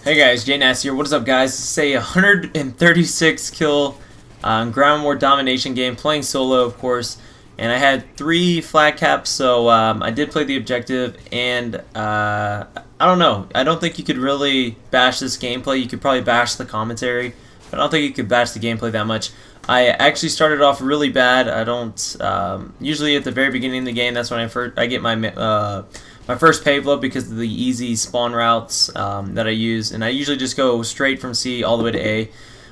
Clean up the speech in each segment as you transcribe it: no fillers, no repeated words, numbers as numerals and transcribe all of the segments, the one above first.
Hey guys, JNasty here. What is up, guys? This is a 136 kill ground war domination game, playing solo, of course. And I had 3 flag caps, so I did play the objective. And I don't know. I don't think you could really bash this gameplay. You could probably bash the commentary, but I don't think you could bash the gameplay that much. I actually started off really bad. I don't usually at the very beginning of the game. That's when I get my my first payload because of the easy spawn routes that I use, and I usually just go straight from C all the way to A.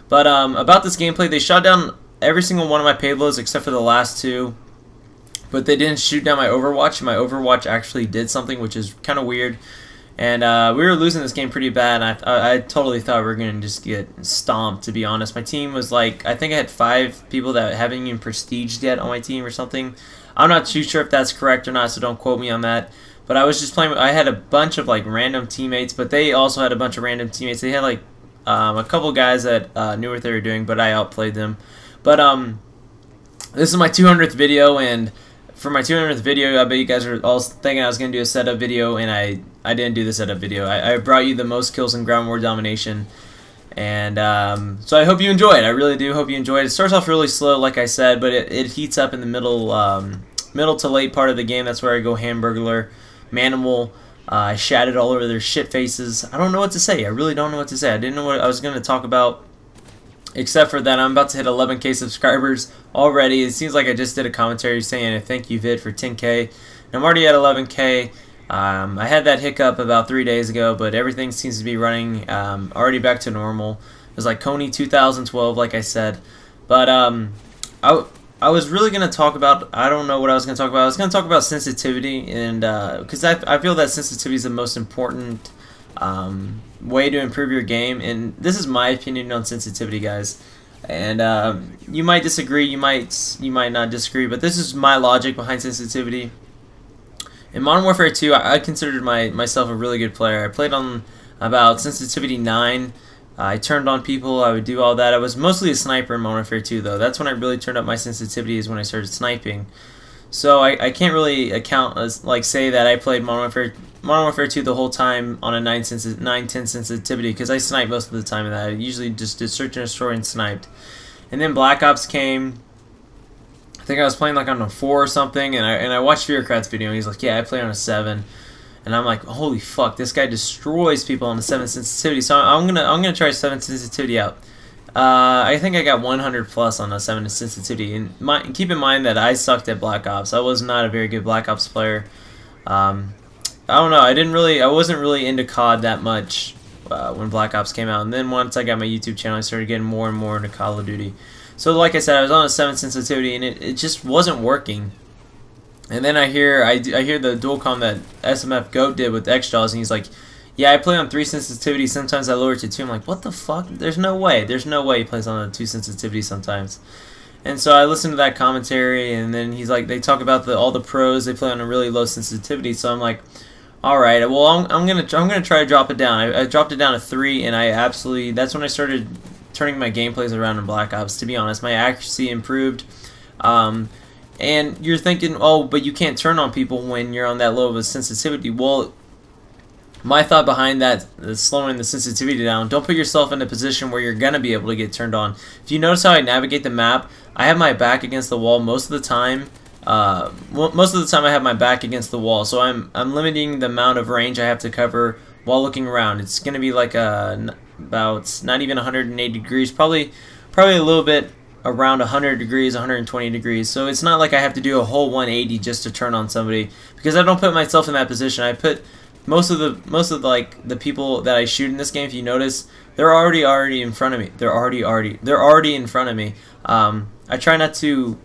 But about this gameplay, they shot down every single one of my payloads except for the last 2, but they didn't shoot down my Overwatch. My Overwatch actually did something, which is kind of weird. And we were losing this game pretty bad, and I totally thought we were going to just get stomped, to be honest. My team was like, I think I had 5 people that haven't even prestiged yet on my team or something. I'm not too sure if that's correct or not, so don't quote me on that. But I was just playing, I had a bunch of like random teammates, but they also had a bunch of random teammates. They had like a couple guys that knew what they were doing, but I outplayed them. But this is my 200th video, and for my 200th video, I bet you guys are all thinking I was going to do a setup video, and I didn't do the setup video. I brought you the most kills in ground war domination, and so I hope you enjoy it. I really do hope you enjoy it. It starts off really slow, like I said, but it heats up in the middle to late part of the game. That's where I go Hamburglar, Manimal. I shatted all over their shit faces. I don't know what to say. I really don't know what to say. I didn't know what I was going to talk about, except for that I'm about to hit 11K subscribers already. It seems like I just did a commentary saying thank you vid for 10K, and I'm already at 11K. I had that hiccup about 3 days ago, but everything seems to be running already back to normal. It was like Coney 2012, like I said. But I was really going to talk about, I don't know what I was going to talk about. I was going to talk about sensitivity, and because I feel that sensitivity is the most important way to improve your game, and this is my opinion on sensitivity, guys. And you might disagree, you might not disagree, but this is my logic behind sensitivity. In Modern Warfare 2, I considered myself a really good player. I played on about sensitivity 9. I turned on people, I would do all that. I was mostly a sniper in Modern Warfare 2, though. That's when I really turned up my sensitivity, is when I started sniping. So I can't really account say that I played Modern Warfare 2 the whole time on a 9-10 sensitivity, because I sniped most of the time, and I usually just did search and destroy and sniped. And then Black Ops came. I think I was playing like on a 4 or something, and I watched Fearcrat's video, and he's like, yeah, I play on a 7. And I'm like, holy fuck, this guy destroys people on the 7 sensitivity. So I'm gonna try 7 sensitivity out. I think I got 100 plus on the 7 sensitivity. And keep in mind that I sucked at Black Ops. I was not a very good Black Ops player. I don't know. I wasn't really into COD that much when Black Ops came out. And then once I got my YouTube channel, I started getting more and more into Call of Duty. So like I said, I was on a 7 sensitivity, and it just wasn't working. And then I hear the dual comm that SMF Goat did with X-Jaws, and he's like, yeah, I play on 3 sensitivity, sometimes I lower it to 2. I'm like, what the fuck? There's no way he plays on a 2 sensitivity sometimes. And so I listened to that commentary, and then he's like, they talk about all the pros, they play on a really low sensitivity. So I'm like, all right, well, I'm gonna try to drop it down. I dropped it down to 3, and that's when I started turning my gameplays around in Black Ops. To be honest, my accuracy improved. And you're thinking, oh, but you can't turn on people when you're on that low of a sensitivity. Well, my thought behind that is slowing the sensitivity down. Don't put yourself in a position where you're going to be able to get turned on. If you notice how I navigate the map, I have my back against the wall most of the time. Most of the time I have my back against the wall, so I'm limiting the amount of range I have to cover while looking around. It's going to be like about not even 180 degrees, probably a little bit around 100 degrees, 120 degrees. So it's not like I have to do a whole 180 just to turn on somebody, because I don't put myself in that position. I put most of the people that I shoot in this game, if you notice, they're already in front of me. They're already in front of me. I try not to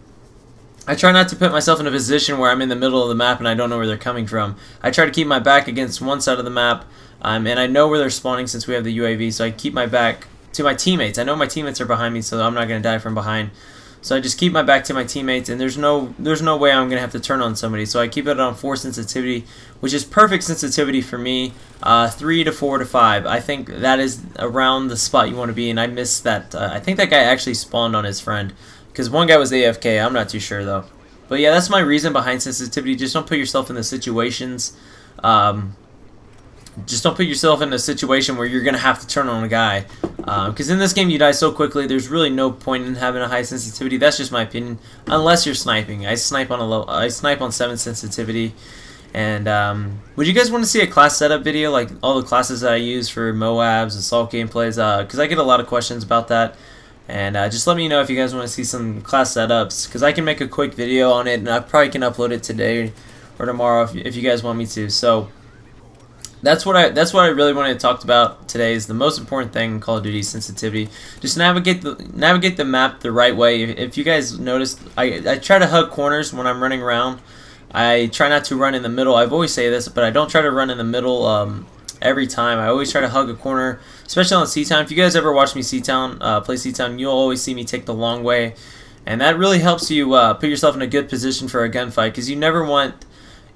put myself in a position where I'm in the middle of the map and I don't know where they're coming from. I try to keep my back against one side of the map, and I know where they're spawning since we have the UAV, so I keep my back to my teammates. I know my teammates are behind me, so I'm not going to die from behind. So I just keep my back to my teammates, and there's no way I'm going to have to turn on somebody. So I keep it on 4 sensitivity, which is perfect sensitivity for me. 3 to 4 to 5. I think that is around the spot you want to be, and I missed that. I think that guy actually spawned on his friend, because one guy was AFK. I'm not too sure, though. But yeah, that's my reason behind sensitivity. Just don't put yourself in the situations just don't put yourself in a situation where you're gonna have to turn on a guy, because in this game you die so quickly. There's really no point in having a high sensitivity. That's just my opinion. Unless you're sniping, I snipe on 7 sensitivity. And would you guys want to see a class setup video, like all the classes that I use for Moabs, assault gameplays? Because I get a lot of questions about that. And just let me know if you guys want to see some class setups, because I can make a quick video on it, and I probably can upload it today or tomorrow if you guys want me to. So that's what I really wanted to talk about today. Is the most important thing in Call of Duty: sensitivity. Just navigate the map the right way. If you guys noticed, I try to hug corners when I'm running around. I try not to run in the middle. I've always say this, but I don't try to run in the middle every time. I always try to hug a corner, especially on C-Town. If you guys ever watch me play C-Town, you'll always see me take the long way, and that really helps you put yourself in a good position for a gunfight, because you never want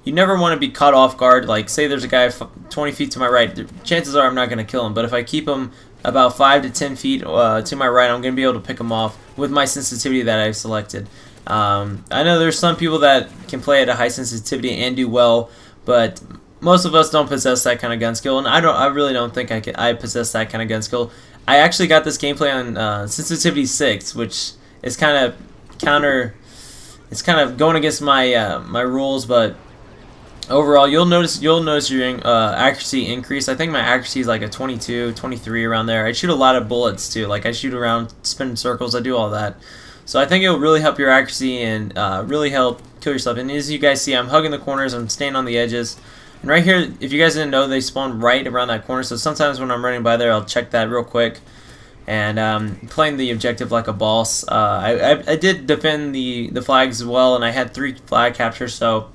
to be caught off guard. Like, say there's a guy 20 feet to my right, chances are I'm not going to kill him, but if I keep him about 5 to 10 feet to my right, I'm going to be able to pick him off with my sensitivity that I've selected. I know there's some people that can play at a high sensitivity and do well, but most of us don't possess that kind of gun skill, and I really don't think I possess that kind of gun skill. I actually got this gameplay on sensitivity 6, which is kind of it's kind of going against my my rules, but overall you'll notice your accuracy increase. I think my accuracy is like a 22, 23 around there. I shoot a lot of bullets too, like I shoot around, spin circles, I do all that. So I think it will really help your accuracy and really help kill yourself. And as you guys see, I'm hugging the corners, I'm staying on the edges. And right here, if you guys didn't know, they spawn right around that corner. So sometimes when I'm running by there, I'll check that real quick. And playing the objective like a boss. I did defend the flags as well, and I had 3 flag captures. So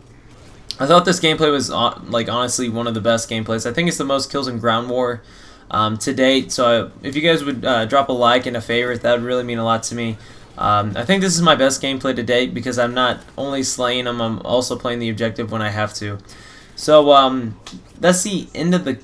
I thought this gameplay was like honestly one of the best gameplays. I think it's the most kills in ground war to date. So if you guys would drop a like and a favorite, that would really mean a lot to me. I think this is my best gameplay to date, because I'm not only slaying them, I'm also playing the objective when I have to. So that's the end of the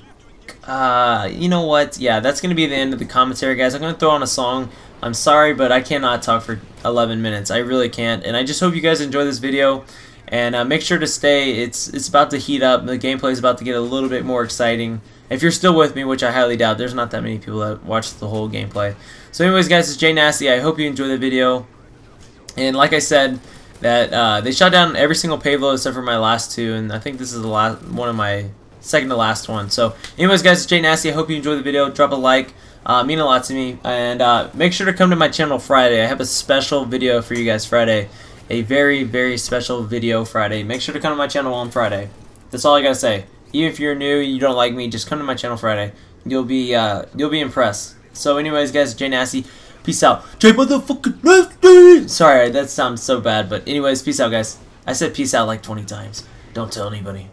you know what, yeah, that's gonna be the end of the commentary, guys. I'm gonna throw on a song. I'm sorry, but I cannot talk for 11 minutes. I really can't. And I just hope you guys enjoy this video, and make sure to stay. It's about to heat up. The gameplay is about to get a little bit more exciting. If you're still with me, which I highly doubt, there's not that many people that watch the whole gameplay. So anyways, guys, it's JNasty. I hope you enjoy the video. And like I said, that they shot down every single payload except for my last 2, and I think this is the last one of my second to last one. So anyways, guys, it's JNasty. I hope you enjoy the video. Drop a like. Mean a lot to me. And make sure to come to my channel Friday. I have a special video for you guys Friday. A very, very special video Friday. Make sure to come to my channel on Friday. That's all I gotta say. Even if you're new, you don't like me, just come to my channel Friday. You'll be impressed. So anyways, guys, JNasty, peace out. JNasty. Sorry, that sounds so bad, but anyways, peace out, guys. I said peace out like 20 times. Don't tell anybody.